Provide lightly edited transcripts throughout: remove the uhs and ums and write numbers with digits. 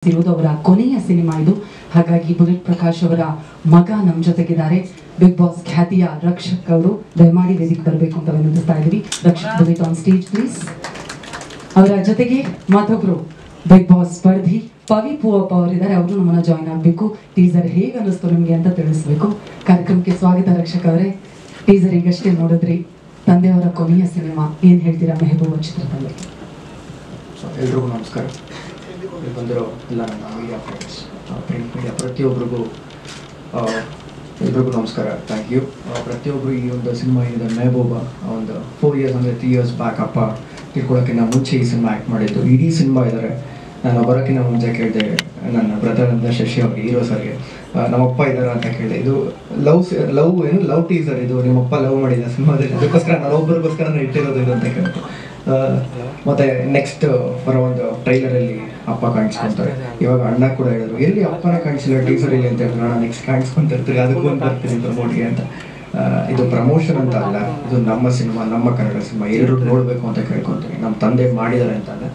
ಇರೋದು ಅವರ ಕೊನೆಯ ಸಿನಿಮಾ ಇದು. ಹಾಗಾಗಿ ಬುಲೆಟ್ ಪ್ರಕಾಶ್ ಅವರ ಮಗ ನಮ್ಮ ಜೊತೆಗಿದ್ದಾರೆ. ಬಿಗ್ ಬಾಸ್ ಖ್ಯಾತಿಯ ರಕ್ಷಕ್ ಅವರು ದಯಮಾಡಿ ವೇದಿಕೆ ಬರಬೇಕು ಅಂತ ವಿನಂತಿಸ್ತಾ ಇದ್ದೀವಿ. Rakshak bullet on stage please. ಅವರ ಜೊತೆಗೆ ಮತ್ತೊಬ್ರು ಬಿಗ್ ಬಾಸ್ ಸ್ಪರ್ಧಿ ಪವಿ ಪೂವಪ್ಪ ಅವರಿದ್ದಾರೆ. ಅವರು ನಮ್ಮನ್ನ ಜಾಯ್ನ್ ಆಗಬೇಕು. ಟೀಸರ್ ಹೇಗೆ ಅನ್ನಿಸ್ತು ನಿಮಗೆ ಅಂತ ತಿಳಿಸ್ಬೇಕು. ಕಾರ್ಯಕ್ರಮಕ್ಕೆ ಸ್ವಾಗತ ರಕ್ಷಕ್ ಅವರೇ. ಟೀಸರ್ ಈಗಷ್ಟೇ ನೋಡಿದ್ರಿ, ತಂದೆಯವರ ಕೊನೆಯ ಸಿನಿಮಾ, ಏನ್ ಹೇಳ್ತೀರಾ ಮೆಹಬೂಬ ಚಿತ್ರದಲ್ಲಿ? ಎಲ್ರಿಗೂ ನಮಸ್ಕಾರ. ಇಲ್ಲಿ ಬಂದಿರೋ ಎಲ್ಲ ನನ್ನ ಮೀಡಿಯಾ ಫ್ರೆಂಡ್ಸ್, ಪ್ರಿಂಟ್ ಮೀಡಿಯಾ ಪ್ರತಿಯೊಬ್ಬರಿಗೂ ಎಲ್ರಿಗೂ ನಮಸ್ಕಾರ. Thank you. ಪ್ರತಿಯೊಬ್ಬರು ಈ ಒಂದು ಸಿನಿಮಾ ಏನಿದೆ ಮೆಹಬೂಬ, ಒಂದು 4 years ಅಂದರೆ 3 years ಬ್ಯಾಕ್ ಅಪ್ಪ ತಿಳ್ಕೊಳ್ಳೋಕ್ಕಿಂತ ಮುಂಚೆ ಈ ಸಿನಿಮಾ ಆ್ಯಕ್ಟ್ ಮಾಡಿದ್ದು. ಇಡೀ ಸಿನಿಮಾ ಇದ್ದಾರೆ. ನಾನು ಬರೋಕ್ಕಿಂತ ಮುಂಚೆ ಕೇಳಿದೆ ನನ್ನ ಬ್ರದರ್ ಅಂತ ಶಶಿ ಅವ್ರಿಗೆ, ಹೀರೋ ಸರ್ಗೆ, ನಮ್ಮಪ್ಪ ಇದ್ದಾರೆ ಅಂತ ಕೇಳಿದೆ. ಇದು ಲವ್ ಟೀಸರ್, ಇದು ನಿಮ್ಮಪ್ಪ ಲವ್ ಮಾಡಿದ ಸಿನಿಮಾದಲ್ಲಿ, ಅದಕ್ಕೋಸ್ಕರ ನಾನು ಒಬ್ಬರಿಗೋಸ್ಕರ ಇಟ್ಟಿರೋದು ಇದು ಅಂತ ಕೇಳಿದೆ. ಮತ್ತೆ ನೆಕ್ಸ್ಟ್ ಬರೋ ಒಂದು ಟ್ರೈಲರಲ್ಲಿ ಅಪ್ಪ ಕಾಣಿಸ್ಕೊಂತಾರೆ. ಇವಾಗ ಅಣ್ಣ ಕೂಡ ಹೇಳಿದ್ರು, ಎಲ್ಲಿ ಅಪ್ಪನ ಕಾಣಿಸಿಲ್ಲ ಟೀಸರ್ ಇಲ್ಲಿ ಅಂತ ಹೇಳಿದ್ರು. ನಾನು ನೆಕ್ಸ್ಟ್ ಕಾಣಿಸ್ಕೊಂತಿರ್ತೀವಿ, ಅದಕ್ಕೂ ಒಂದು ಬರ್ತೀನಿ ಪ್ರಮೋಟ್ಗೆ ಅಂತ. ಇದು ಪ್ರಮೋಷನ್ ಅಂತ ಅಲ್ಲ, ಇದು ನಮ್ಮ ಸಿನಿಮಾ, ನಮ್ಮ ಕನ್ನಡ ಸಿನಿಮಾ, ಎಲ್ಲರೂ ನೋಡಬೇಕು ಅಂತ ಕೇಳ್ಕೊತೀನಿ. ನಮ್ಮ ತಂದೆ ಮಾಡಿದ್ದಾರೆ ಅಂತಂದರೆ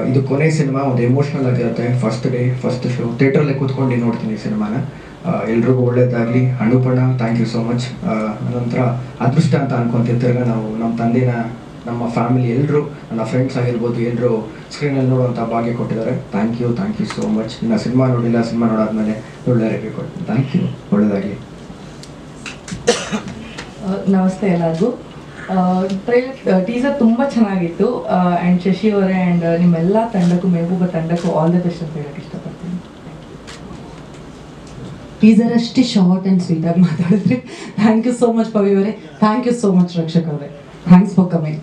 ಇದು ಕೊನೆ ಸಿನಿಮಾ, ಒಂದು ಎಮೋಷ್ನಲ್ ಆಗಿರುತ್ತೆ. ಫಸ್ಟ್ ಡೇ ಫಸ್ಟ್ ಶೋ ಥಿಯೇಟ್ರಲ್ಲೇ ಕೂತ್ಕೊಂಡು ನೋಡ್ತೀನಿ ಈ ಸಿನಿಮಾನ. ಎಲ್ರಿಗೂ ಒಳ್ಳೇದಾಗಲಿ. ಅನುಪಣ್ಣ, ಥ್ಯಾಂಕ್ ಯು ಸೋ ಮಚ್. ನಂತರ ಅದೃಷ್ಟ ಅಂತ ಅನ್ಕೊಂತಿರ್ತಾರೆ. ನಾವು ನಮ್ಮ ತಂದೆನ, ನಮ್ಮ ಫ್ಯಾಮಿಲಿ ಎಲ್ಲರೂ, ನನ್ನ ಫ್ರೆಂಡ್ಸ್ ಆಗಿರ್ಬೋದು, ಎಲ್ಲರೂ ಸ್ಕ್ರೀನಲ್ಲಿ ನೋಡುವಂಥ ಭಾಗ್ಯ ಕೊಟ್ಟಿದ್ದಾರೆ. Thank you so much. ಇನ್ನು ಸಿನಿಮಾ ನೋಡಿಲ್ಲ, ಸಿನಿಮಾ ನೋಡಾದ್ಮೇಲೆ ಒಳ್ಳೆ ರಿವ್ಯೂ ಕೊಡ್ತೀನಿ. ಥ್ಯಾಂಕ್ ಯು, ಒಳ್ಳೆಯದಾಗಲಿ. ನಮಸ್ತೆ ಎಲ್ಲರಿಗೂ. ಟೀಸರ್ ತುಂಬ ಚೆನ್ನಾಗಿತ್ತು. ಆ್ಯಂಡ್ ಶಶಿ ಅವರೇ ಆ್ಯಂಡ್ ನಿಮ್ಮೆಲ್ಲ ತಂಡಕ್ಕೂ, ಮೆಹಬೂಬ ತಂಡಕ್ಕೂ ಆಲ್ ದ ಬೆಸ್ಟ್ ಅಂತ ಹೇಳಕ್ಕೆ ಇಷ್ಟಪಡ್ತೀನಿ. ಟೀಸರ್ ಅಷ್ಟೇ ಶಾರ್ಟ್ ಆ್ಯಂಡ್ ಸ್ವೀಟ್ ಆಗಿ ಮಾತಾಡಿದ್ರಿ. Thank you so much Pavi ಅವರೇ. Thank you so much Rakshak ಅವರೇ. Thanks for coming.